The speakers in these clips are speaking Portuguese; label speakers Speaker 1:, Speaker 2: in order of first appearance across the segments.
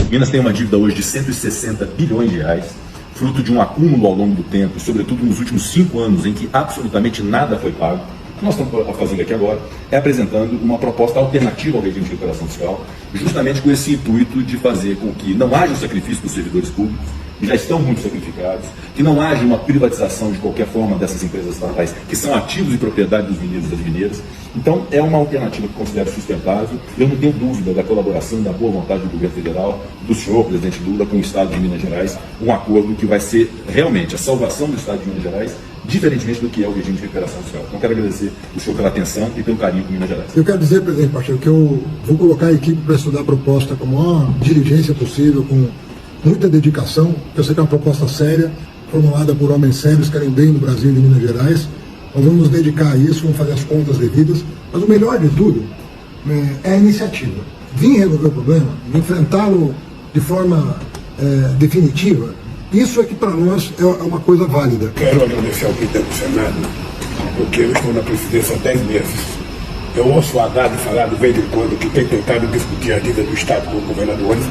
Speaker 1: Minas tem uma dívida hoje de 160 bilhões de reais, fruto de um acúmulo ao longo do tempo, sobretudo nos últimos 5 anos, em que absolutamente nada foi pago. O que nós estamos fazendo aqui agora é apresentando uma proposta alternativa ao regime de recuperação fiscal, justamente com esse intuito de fazer com que não haja um sacrifício dos servidores públicos, que já estão muito sacrificados, que não haja uma privatização de qualquer forma dessas empresas estatais, que são ativos e propriedade dos mineiros e das mineiras. Então, é uma alternativa que considero sustentável. Eu não tenho dúvida da colaboração, da boa vontade do governo federal, do senhor presidente Lula, com o Estado de Minas Gerais, um acordo que vai ser realmente a salvação do Estado de Minas Gerais, diferentemente do que é o regime de recuperação fiscal. Então, quero agradecer o senhor pela atenção e pelo carinho com Minas Gerais.
Speaker 2: Eu quero dizer, presidente Pacheco, que eu vou colocar a equipe para estudar a proposta com a maior diligência possível, com muita dedicação. Eu sei que é uma proposta séria, formulada por homens sérios, que querem bem no Brasil e de Minas Gerais. Nós vamos nos dedicar a isso, vamos fazer as contas devidas. Mas o melhor de tudo é a iniciativa. Vim resolver o problema, enfrentá-lo de forma definitiva. Isso é que para nós é uma coisa válida.
Speaker 3: Quero agradecer ao presidente do Senado, porque eu estou na presidência há 10 meses. Eu ouço o Haddad falar de vez em quando que tem tentado discutir a dívida do Estado com os governadores.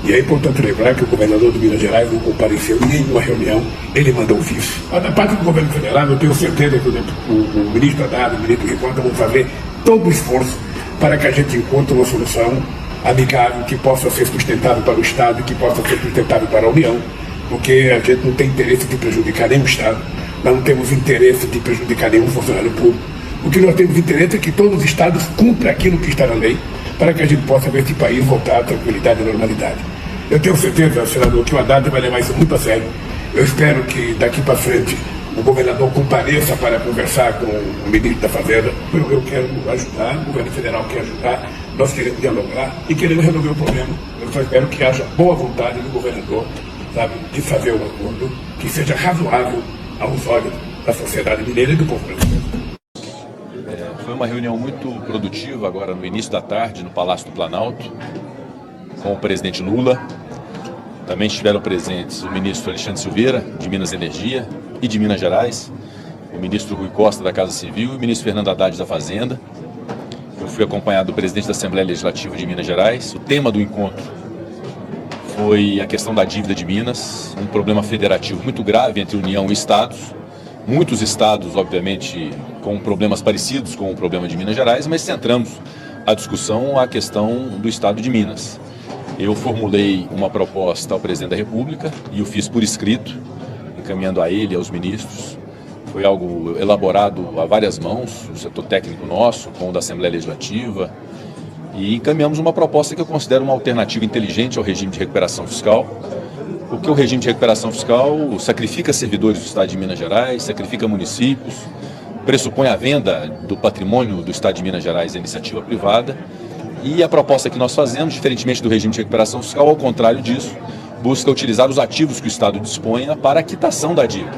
Speaker 3: E é importante lembrar que o governador de Minas Gerais não compareceu em nenhuma reunião, ele mandou ofício. Mas da parte do governo federal, eu tenho certeza que o ministro Haddad, o ministro Ricardo vão fazer todo o esforço para que a gente encontre uma solução amigável que possa ser sustentável para o Estado e que possa ser sustentável para a União, porque a gente não tem interesse de prejudicar nenhum Estado, nós não temos interesse de prejudicar nenhum funcionário público. O que nós temos interesse é que todos os Estados cumpram aquilo que está na lei, para que a gente possa ver esse país voltar à tranquilidade e à normalidade. Eu tenho certeza, senador, que o Haddad vai levar isso muito a sério. Eu espero que daqui para frente o governador compareça para conversar com o ministro da Fazenda. Eu quero ajudar, o governo federal quer ajudar, nós queremos dialogar e queremos resolver o problema. Eu só espero que haja boa vontade do governador, sabe, de fazer um acordo que seja razoável aos olhos da sociedade mineira e do povo brasileiro.
Speaker 1: Foi uma reunião muito produtiva agora no início da tarde no Palácio do Planalto, com o presidente Lula. Também estiveram presentes o ministro Alexandre Silveira, de Minas e Energia e de Minas Gerais, o ministro Rui Costa, da Casa Civil, e o ministro Fernando Haddad, da Fazenda. Eu fui acompanhado do presidente da Assembleia Legislativa de Minas Gerais. O tema do encontro foi a questão da dívida de Minas, um problema federativo muito grave entre União e Estados. Muitos estados, obviamente, com problemas parecidos com o problema de Minas Gerais, mas centramos a discussão à questão do Estado de Minas. Eu formulei uma proposta ao presidente da República e o fiz por escrito, encaminhando a ele e aos ministros. Foi algo elaborado a várias mãos, o setor técnico nosso, com o da Assembleia Legislativa, e encaminhamos uma proposta que eu considero uma alternativa inteligente ao regime de recuperação fiscal, porque o regime de recuperação fiscal sacrifica servidores do Estado de Minas Gerais, sacrifica municípios, pressupõe a venda do patrimônio do Estado de Minas Gerais à iniciativa privada. E a proposta que nós fazemos, diferentemente do regime de recuperação fiscal, ao contrário disso, busca utilizar os ativos que o Estado disponha para a quitação da dívida.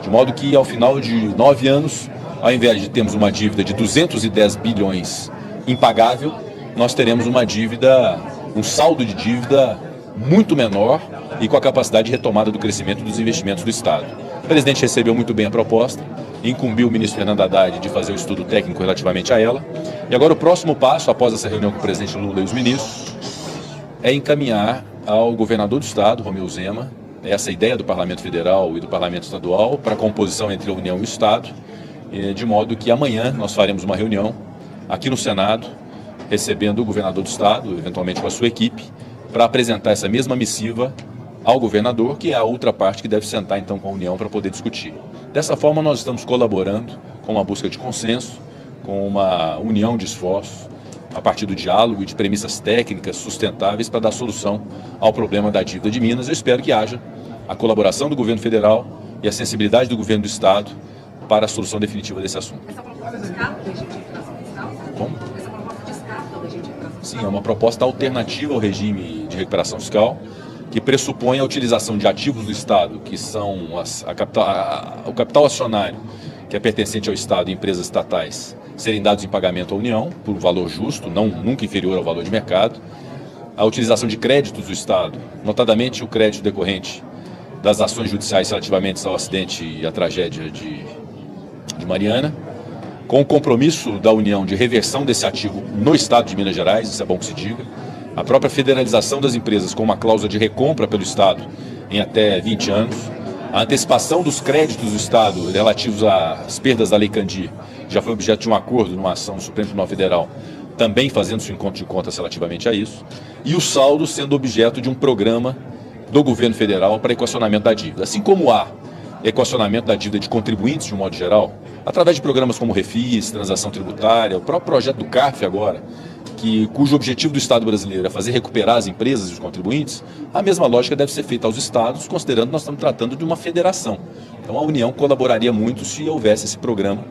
Speaker 1: De modo que, ao final de 9 anos, ao invés de termos uma dívida de 210 bilhões impagável, nós teremos uma dívida, um saldo de dívida muito menor e com a capacidade de retomada do crescimento dos investimentos do Estado. O presidente recebeu muito bem a proposta, incumbiu o ministro Fernando Haddad de fazer o estudo técnico relativamente a ela. E agora o próximo passo, após essa reunião com o presidente Lula e os ministros, é encaminhar ao governador do Estado, Romeu Zema, essa ideia do Parlamento Federal e do Parlamento Estadual para a composição entre a União e o Estado, de modo que amanhã nós faremos uma reunião aqui no Senado, recebendo o governador do Estado, eventualmente com a sua equipe, para apresentar essa mesma missiva ao governador, que é a outra parte que deve sentar então com a União para poder discutir. Dessa forma nós estamos colaborando com uma busca de consenso, com uma união de esforços, a partir do diálogo e de premissas técnicas sustentáveis para dar solução ao problema da dívida de Minas. Eu espero que haja a colaboração do governo federal e a sensibilidade do governo do Estado para a solução definitiva desse assunto.
Speaker 4: Essa proposta descarta o regime de recuperação fiscal?
Speaker 1: Como?
Speaker 4: Essa proposta descarta o regime de recuperação fiscal?
Speaker 1: Sim, é uma proposta alternativa ao regime de recuperação fiscal, que pressupõe a utilização de ativos do Estado, que são o capital acionário, que é pertencente ao Estado e empresas estatais, serem dados em pagamento à União, por um valor justo, nunca inferior ao valor de mercado, a utilização de créditos do Estado, notadamente o crédito decorrente das ações judiciais relativamente ao acidente e à tragédia de Mariana, com o compromisso da União de reversão desse ativo no Estado de Minas Gerais, isso é bom que se diga, a própria federalização das empresas com uma cláusula de recompra pelo Estado em até 20 anos, a antecipação dos créditos do Estado relativos às perdas da Lei Candir já foi objeto de um acordo numa ação do Supremo Tribunal Federal, também fazendo seu encontro de contas relativamente a isso, e o saldo sendo objeto de um programa do governo federal para equacionamento da dívida. Assim como há equacionamento da dívida de contribuintes de um modo geral, através de programas como Refis, Transação Tributária, o próprio projeto do CARF agora, cujo objetivo do Estado brasileiro é fazer recuperar as empresas e os contribuintes, a mesma lógica deve ser feita aos Estados, considerando que nós estamos tratando de uma federação. Então a União colaboraria muito se houvesse esse programa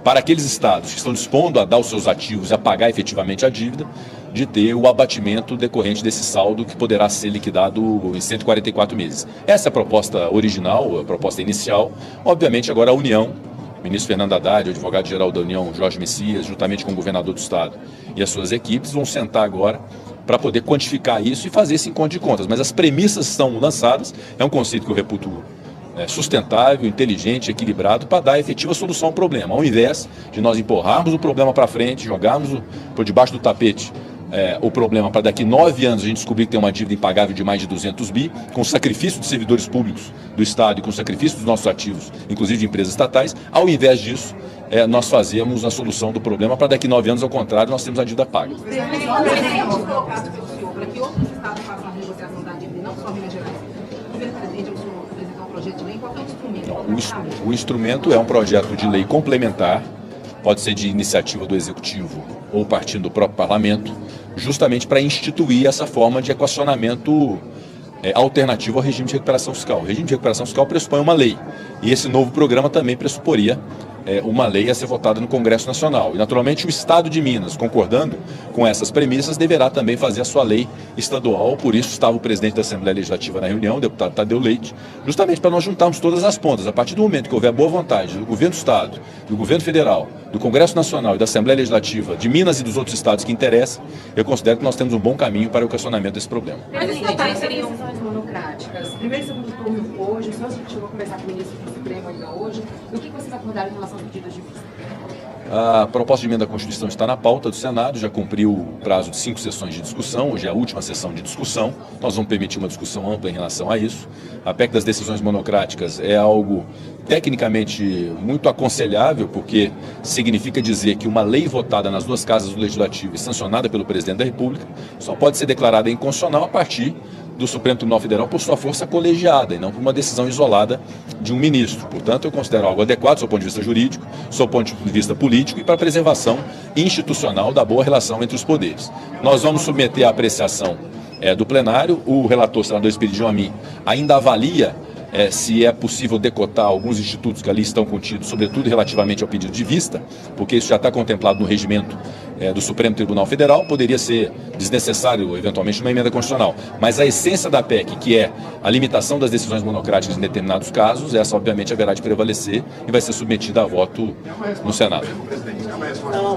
Speaker 1: para aqueles Estados que estão dispondo a dar os seus ativos e a pagar efetivamente a dívida, de ter o abatimento decorrente desse saldo que poderá ser liquidado em 144 meses. Essa é a proposta original, a proposta inicial. Obviamente agora a União, o ministro Fernando Haddad, o advogado-geral da União, Jorge Messias, juntamente com o governador do Estado e as suas equipes, vão sentar agora para poder quantificar isso e fazer esse encontro de contas. Mas as premissas são lançadas, é um conceito que eu reputo sustentável, inteligente, equilibrado, para dar efetiva solução ao problema. Ao invés de nós empurrarmos o problema para frente, jogarmos por debaixo do tapete o problema para daqui 9 anos a gente descobrir que tem uma dívida impagável de mais de 200 bi, com sacrifício de servidores públicos do Estado e com sacrifício dos nossos ativos, inclusive de empresas estatais. Ao invés disso, nós fazemos a solução do problema para daqui 9 anos, ao contrário, nós temos a dívida paga.
Speaker 4: Colocado pelo senhor para que outros estados façam a renegociação da dívida, não só Minas Gerais. O governo presidente apresentar um projeto de lei, qual é o instrumento?
Speaker 1: O instrumento é um projeto de lei complementar, pode ser de iniciativa do Executivo ou partindo do próprio Parlamento, justamente para instituir essa forma de equacionamento alternativo ao regime de recuperação fiscal. O regime de recuperação fiscal pressupõe uma lei, e esse novo programa também pressuporia uma lei a ser votada no Congresso Nacional. E, naturalmente, o Estado de Minas, concordando com essas premissas, deverá também fazer a sua lei estadual. Por isso estava o presidente da Assembleia Legislativa na reunião, o deputado Tadeu Leite, justamente para nós juntarmos todas as pontas. A partir do momento que houver boa vontade do governo do Estado, do governo federal, do Congresso Nacional e da Assembleia Legislativa de Minas e dos outros estados que interessam, eu considero que nós temos um bom caminho para o equacionamento desse problema.
Speaker 4: Mas os estatais seriam
Speaker 5: decisões monocráticas. Primeiro e segundo turno hoje, o senhor chegou a conversar com o ministro do Supremo ainda hoje. O que vocês acordaram em relação aos pedidos de vista?
Speaker 1: A proposta de emenda à Constituição está na pauta do Senado, já cumpriu o prazo de 5 sessões de discussão, hoje é a última sessão de discussão, nós vamos permitir uma discussão ampla em relação a isso. A PEC das decisões monocráticas é algo tecnicamente muito aconselhável, porque significa dizer que uma lei votada nas duas casas do Legislativo e sancionada pelo Presidente da República só pode ser declarada inconstitucional a partir do Supremo Tribunal Federal por sua força colegiada e não por uma decisão isolada de um ministro. Portanto, eu considero algo adequado do seu ponto de vista jurídico, do seu ponto de vista político e para a preservação institucional da boa relação entre os poderes. Nós vamos submeter à apreciação do plenário. O relator, senador Espiridião Amin, ainda avalia se é possível decotar alguns institutos que ali estão contidos, sobretudo relativamente ao pedido de vista, porque isso já está contemplado no regimento do Supremo Tribunal Federal, poderia ser desnecessário, eventualmente, uma emenda constitucional. Mas a essência da PEC, que é a limitação das decisões monocráticas em determinados casos, essa obviamente haverá de prevalecer e vai ser submetida a voto no Senado.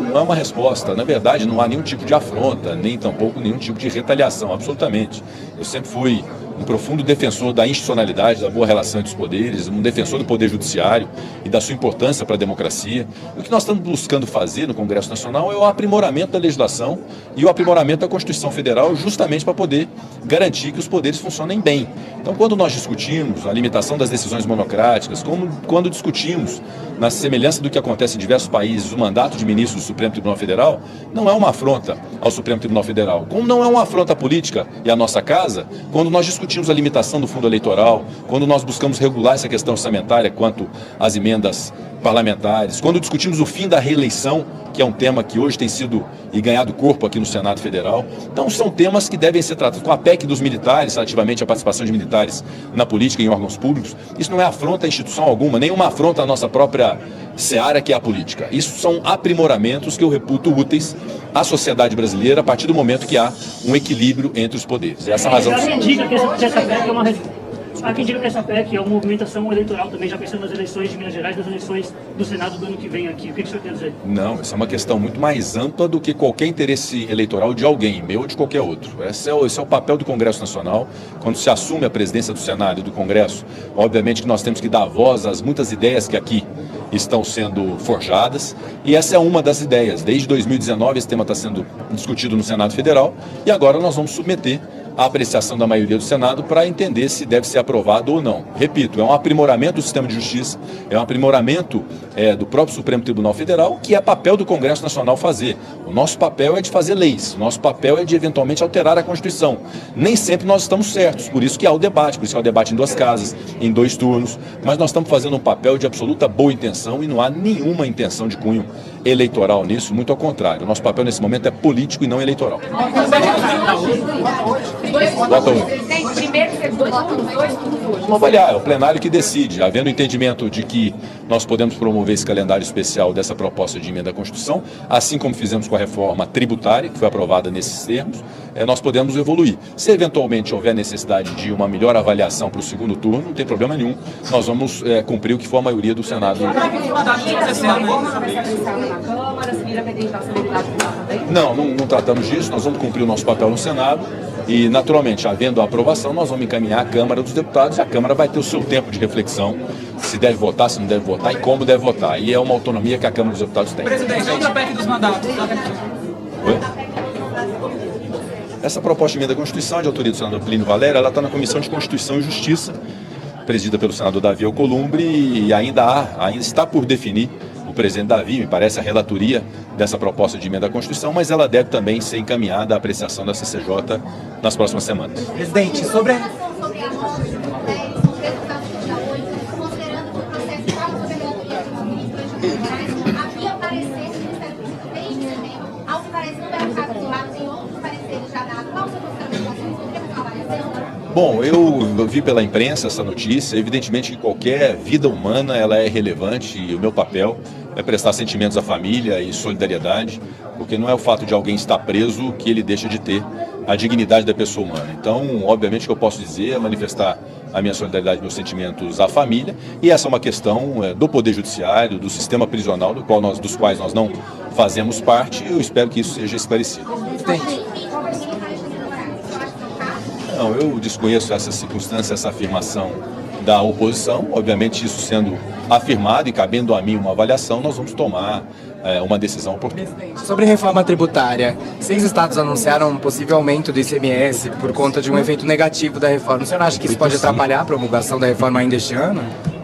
Speaker 1: Não é uma resposta. Na verdade, não há nenhum tipo de afronta, nem tampouco nenhum tipo de retaliação, absolutamente. Eu sempre fui um profundo defensor da institucionalidade, da boa relação entre os poderes, um defensor do poder judiciário e da sua importância para a democracia. O que nós estamos buscando fazer no Congresso Nacional é o aprimoramento da legislação e o aprimoramento da Constituição Federal, justamente para poder garantir que os poderes funcionem bem. Então, quando nós discutimos a limitação das decisões monocráticas, quando discutimos, na semelhança do que acontece em diversos países, o mandato de ministro do Supremo Tribunal Federal, não é uma afronta ao Supremo Tribunal Federal, como não é uma afronta política e à nossa casa, quando nós discutimos a limitação do fundo eleitoral, quando nós buscamos regular essa questão orçamentária quanto às emendas parlamentares, quando discutimos o fim da reeleição, que é um tema que hoje tem sido e ganhado corpo aqui no Senado Federal. Então são temas que devem ser tratados com a PEC dos militares, relativamente à participação de militares na política e em órgãos públicos. Isso não é afronta a instituição alguma, nem uma afronta à nossa própria seara, que é a política. Isso são aprimoramentos que eu reputo úteis à sociedade brasileira a partir do momento que há um equilíbrio entre os poderes. Essa é a razão.
Speaker 6: Há quem diga que essa PEC é uma Há quem diga que essa PEC é uma movimentação eleitoral também, já pensando nas eleições de Minas Gerais, nas eleições do Senado do ano que vem aqui. O que o senhor quer dizer?
Speaker 1: Não, essa é uma questão muito mais ampla do que qualquer interesse eleitoral de alguém, meu ou de qualquer outro. Esse é o papel do Congresso Nacional. Quando se assume a presidência do Senado e do Congresso, obviamente que nós temos que dar voz às muitas ideias que aqui estão sendo forjadas, e essa é uma das ideias. Desde 2019 esse tema está sendo discutido no Senado Federal, e agora nós vamos submeter a apreciação da maioria do Senado para entender se deve ser aprovado ou não. Repito, é um aprimoramento do sistema de justiça, é um aprimoramento do próprio Supremo Tribunal Federal, que é papel do Congresso Nacional fazer. O nosso papel é de fazer leis, o nosso papel é de eventualmente alterar a Constituição. Nem sempre nós estamos certos, por isso que há o debate, por isso que há o debate em 2 casas, em 2 turnos, mas nós estamos fazendo um papel de absoluta boa intenção e não há nenhuma intenção de cunho eleitoral nisso, muito ao contrário. O nosso papel nesse momento é político e não eleitoral. Vota um.
Speaker 5: Primeiro e segundo, votam os 2 turnos hoje.
Speaker 1: Vamos avaliar, é o plenário que decide. Havendo entendimento de que nós podemos promover esse calendário especial dessa proposta de emenda à Constituição, assim como fizemos com a reforma tributária, que foi aprovada nesses termos, nós podemos evoluir. Se eventualmente houver necessidade de uma melhor avaliação para o segundo turno, não tem problema nenhum. Nós vamos cumprir o que for a maioria do Senado. Não tratamos disso, nós vamos cumprir o nosso papel no Senado e, naturalmente, havendo a aprovação, nós vamos encaminhar à Câmara dos Deputados e a Câmara vai ter o seu tempo de reflexão, se deve votar, se não deve votar e como deve votar. E é uma autonomia que a Câmara dos Deputados tem.
Speaker 7: Presidente, outra PEC dos mandatos.
Speaker 1: Oi? Essa proposta de emenda à Constituição, de autoria do senador Plínio Valério, ela está na Comissão de Constituição e Justiça, presidida pelo senador Davi Alcolumbre, e ainda está por definir o presidente Davi, me parece, a relatoria dessa proposta de emenda à Constituição, mas ela deve também ser encaminhada à apreciação da CCJ nas próximas semanas.
Speaker 7: Presidente, sobre a...
Speaker 1: Bom, eu vi pela imprensa essa notícia. Evidentemente que qualquer vida humana ela é relevante e o meu papel é prestar sentimentos à família e solidariedade, porque não é o fato de alguém estar preso que ele deixa de ter a dignidade da pessoa humana. Então, obviamente, o que eu posso dizer é manifestar a minha solidariedade e meus sentimentos à família, e essa é uma questão do Poder Judiciário, do sistema prisional, dos quais nós não fazemos parte, e eu espero que isso seja esclarecido. Não, eu desconheço essa circunstância, essa afirmação da oposição. Obviamente, isso sendo afirmado e cabendo a mim uma avaliação, nós vamos tomar uma decisão oportuna.
Speaker 7: Sobre reforma tributária, 6 estados anunciaram um possível aumento do ICMS por conta de um efeito negativo da reforma. O senhor acha que isso pode atrapalhar a promulgação da reforma ainda este ano?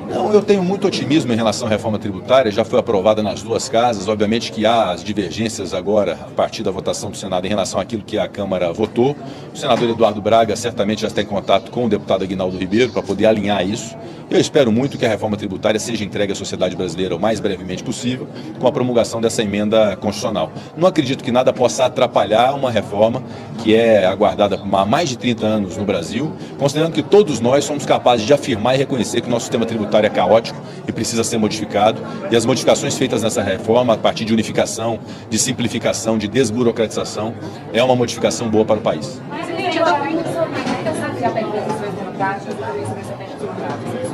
Speaker 1: Não, eu tenho muito otimismo em relação à reforma tributária, já foi aprovada nas 2 casas, obviamente que há as divergências agora, a partir da votação do Senado, em relação àquilo que a Câmara votou. O senador Eduardo Braga certamente já está em contato com o deputado Aguinaldo Ribeiro para poder alinhar isso. Eu espero muito que a reforma tributária seja entregue à sociedade brasileira o mais brevemente possível, com a promulgação dessa emenda constitucional. Não acredito que nada possa atrapalhar uma reforma que é aguardada há mais de 30 anos no Brasil, considerando que todos nós somos capazes de afirmar e reconhecer que o nosso sistema tributário é caótico e precisa ser modificado, e as modificações feitas nessa reforma, a partir de unificação, de simplificação, de desburocratização, é uma modificação boa para o país.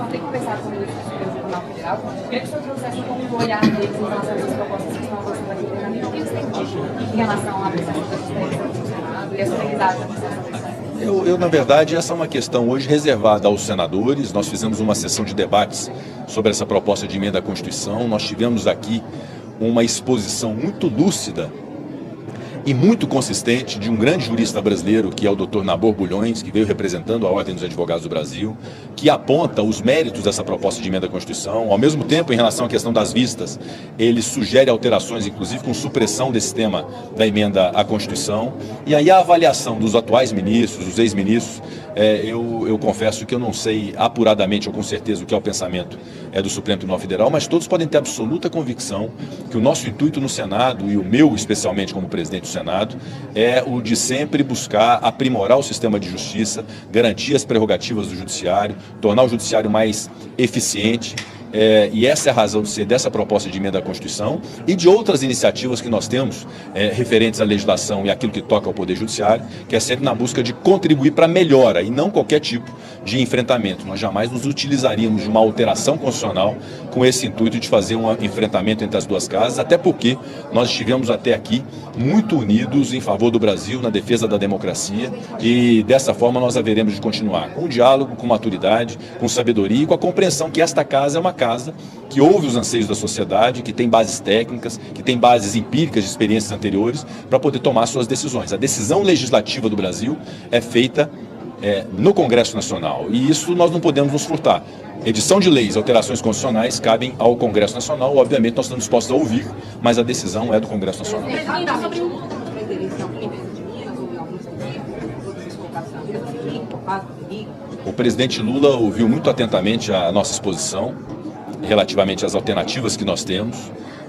Speaker 5: Tem que conversar com o ministro do Supremo Tribunal Federal. Queria que o senhor trouxesse como o olhar deles em relação a essas propostas que estão avançando aqui no treinamento. O que eles têm dito em relação à apreciação da justiça do Senado e a celeridade da apreciação da justiça?
Speaker 1: Eu, na verdade, essa é uma questão hoje reservada aos senadores. Nós fizemos uma sessão de debates sobre essa proposta de emenda à Constituição. Nós tivemos aqui uma exposição muito lúcida e muito consistente de um grande jurista brasileiro, que é o Dr. Nabor Bulhões, que veio representando a Ordem dos Advogados do Brasil, que aponta os méritos dessa proposta de emenda à Constituição. Ao mesmo tempo, em relação à questão das vistas, ele sugere alterações, inclusive com supressão desse tema da emenda à Constituição. E aí a avaliação dos atuais ministros, dos ex-ministros, eu confesso que eu não sei apuradamente ou com certeza o que é o pensamento do Supremo Tribunal Federal, mas todos podem ter absoluta convicção que o nosso intuito no Senado, e o meu especialmente como presidente do Senado, é o de sempre buscar aprimorar o sistema de justiça, garantir as prerrogativas do judiciário, tornar o judiciário mais eficiente. E essa é a razão de ser dessa proposta de emenda à Constituição e de outras iniciativas que nós temos referentes à legislação e aquilo que toca ao Poder Judiciário, que é sempre na busca de contribuir para a melhora e não qualquer tipo de enfrentamento. Nós jamais nos utilizaríamos de uma alteração constitucional com esse intuito de fazer um enfrentamento entre as duas casas, até porque nós estivemos até aqui muito unidos em favor do Brasil, na defesa da democracia, e dessa forma nós haveremos de continuar com o diálogo, com maturidade, com sabedoria e com a compreensão que esta casa é uma casa que ouve os anseios da sociedade, que tem bases técnicas, que tem bases empíricas de experiências anteriores para poder tomar suas decisões. A decisão legislativa do Brasil é feita no Congresso Nacional, e isso nós não podemos nos furtar. Edição de leis, alterações constitucionais cabem ao Congresso Nacional. Obviamente nós estamos dispostos a ouvir, mas a decisão é do Congresso Nacional. O presidente Lula ouviu muito atentamente a nossa exposição relativamente às alternativas que nós temos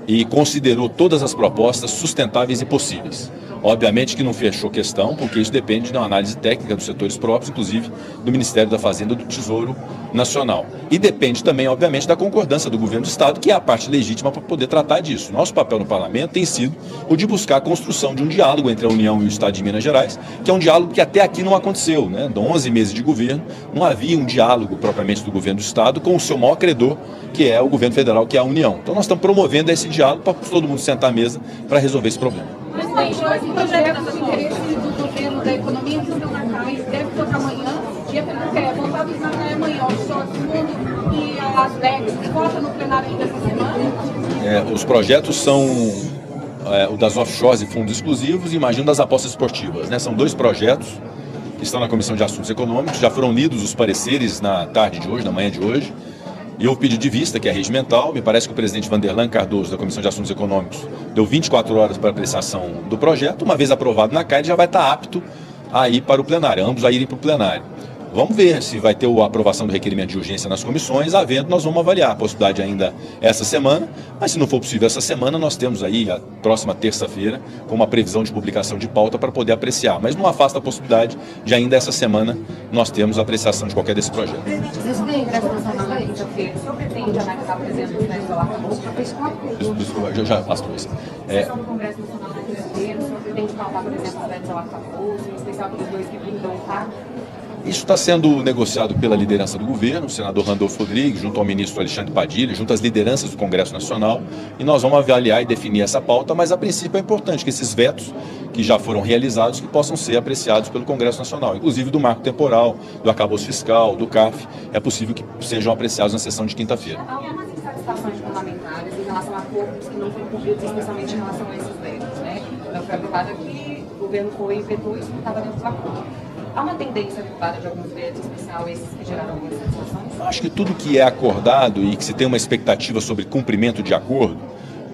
Speaker 1: e considerou todas as propostas sustentáveis e possíveis. Obviamente que não fechou questão, porque isso depende de uma análise técnica dos setores próprios, inclusive do Ministério da Fazenda e do Tesouro Nacional. E depende também, obviamente, da concordância do governo do Estado, que é a parte legítima para poder tratar disso. Nosso papel no parlamento tem sido o de buscar a construção de um diálogo entre a União e o Estado de Minas Gerais, que é um diálogo que até aqui não aconteceu, né? De 11 meses de governo, não havia um diálogo propriamente do governo do Estado com o seu maior credor, que é o governo federal, que é a União. Então nós estamos promovendo esse diálogo para todo mundo sentar à mesa para resolver esse problema.
Speaker 4: Presidente, o projeto do interesse do governo da economia que estão na CAI deve tocar amanhã. Votados na CAI amanhã, os shows mundo e as regras. Vota no plenário ainda essa semana?
Speaker 1: Os projetos são o das offshores e fundos exclusivos e imagino das apostas esportivas, né? São dois projetos que estão na Comissão de Assuntos Econômicos. Já foram lidos os pareceres na tarde de hoje, na manhã de hoje. E houve pedido de vista, que é regimental. Me parece que o presidente Vanderlan Cardoso, da Comissão de Assuntos Econômicos, deu 24 horas para apreciação do projeto. Uma vez aprovado na CAI, ele já vai estar apto a ir para o plenário, ambos a irem para o plenário. Vamos ver se vai ter a aprovação do requerimento de urgência nas comissões. Havendo, nós vamos avaliar a possibilidade ainda essa semana, mas se não for possível essa semana, nós temos aí a próxima terça-feira com uma previsão de publicação de pauta para poder apreciar. Mas não afasta a possibilidade de ainda essa semana nós termos a apreciação de qualquer desse projeto.
Speaker 5: Isso tem ingresso nacional na quinta-feira. O senhor pretende analisar, por exemplo, o preço do arcabouço? Já fez quatro?
Speaker 1: Já faço isso.
Speaker 5: No Congresso Nacional na quinta-feira, o senhor pretende pautar, por exemplo, o preço do arcabouço, em especial aqueles dois que brindam o cargo?
Speaker 1: Isso está sendo negociado pela liderança do governo, o senador Randolfo Rodrigues, junto ao ministro Alexandre Padilha, junto às lideranças do Congresso Nacional, e nós vamos avaliar e definir essa pauta, mas a princípio é importante que esses vetos que já foram realizados que possam ser apreciados pelo Congresso Nacional, inclusive do marco temporal, do arcabouço fiscal, do CARF, é possível que sejam apreciados na sessão de quinta-feira.
Speaker 5: Há algumas insatisfações parlamentares em relação a acordos que não foram cumpridos, especialmente em relação a esses vetos, né? Não foi aprovado aqui, o governo foi e vetou isso que estava dentro do acordo. Há uma tendência derivada de alguns vetos, em especial esses que geraram algumas satisfações?
Speaker 1: Acho que tudo que é acordado e que se tem uma expectativa sobre cumprimento de acordo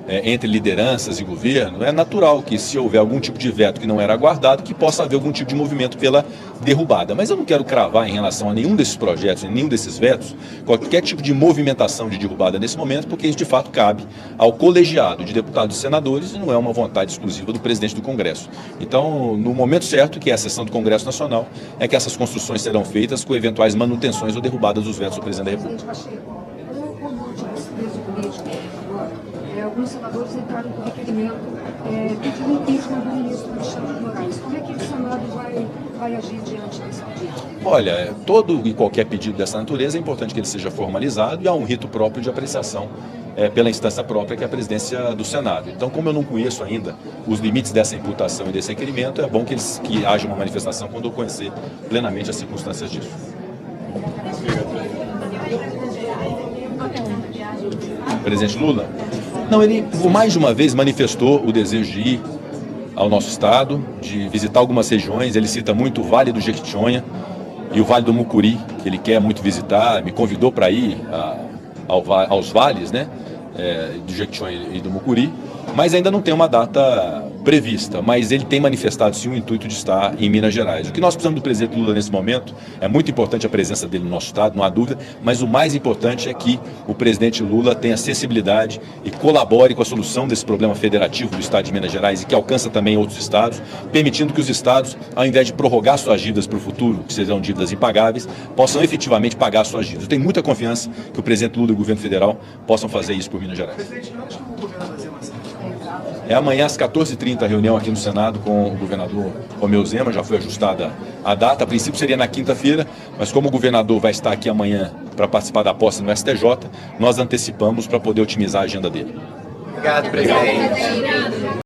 Speaker 1: entre lideranças e governo, é natural que, se houver algum tipo de veto que não era aguardado, que possa haver algum tipo de movimento pela derrubada. Mas eu não quero cravar em relação a nenhum desses projetos, em nenhum desses vetos, qualquer tipo de movimentação de derrubada nesse momento, porque isso de fato cabe ao colegiado de deputados e senadores e não é uma vontade exclusiva do presidente do Congresso. Então, no momento certo, que é a sessão do Congresso Nacional, é que essas construções serão feitas com eventuais manutenções ou derrubadas dos vetos do presidente da República.
Speaker 8: Alguns senadores entraram com requerimento pedindo impeachment do ministro Alexandre de Moraes. Como é que o Senado vai agir diante desse pedido?
Speaker 1: Olha, todo e qualquer pedido dessa natureza é importante que ele seja formalizado e há um rito próprio de apreciação pela instância própria, que é a presidência do Senado. Então, como eu não conheço ainda os limites dessa imputação e desse requerimento, é bom que haja uma manifestação quando eu conhecer plenamente as circunstâncias disso. O presidente Lula? Não, ele, por mais de uma vez, manifestou o desejo de ir ao nosso estado, de visitar algumas regiões. Ele cita muito o Vale do Jequitinhonha e o Vale do Mucuri, que ele quer muito visitar. Me convidou para ir aos vales, né, do Jequitinhonha e do Mucuri, mas ainda não tem uma data prevista, mas ele tem manifestado sim o intuito de estar em Minas Gerais. O que nós precisamos do presidente Lula nesse momento, é muito importante a presença dele no nosso estado, não há dúvida, mas o mais importante é que o presidente Lula tenha sensibilidade e colabore com a solução desse problema federativo do estado de Minas Gerais e que alcança também outros estados, permitindo que os estados, ao invés de prorrogar suas dívidas para o futuro, que serão dívidas impagáveis, possam efetivamente pagar suas dívidas. Eu tenho muita confiança que o presidente Lula e o governo federal possam fazer isso por Minas Gerais.
Speaker 8: Presidente, não acho que o governo vai fazer uma
Speaker 5: Senado?
Speaker 1: É amanhã às 14h30 a reunião aqui no Senado com o governador Romeu Zema, já foi ajustada a data, a princípio seria na quinta-feira, mas como o governador vai estar aqui amanhã para participar da posse no STJ, nós antecipamos para poder otimizar a agenda dele.
Speaker 7: Obrigado, presidente.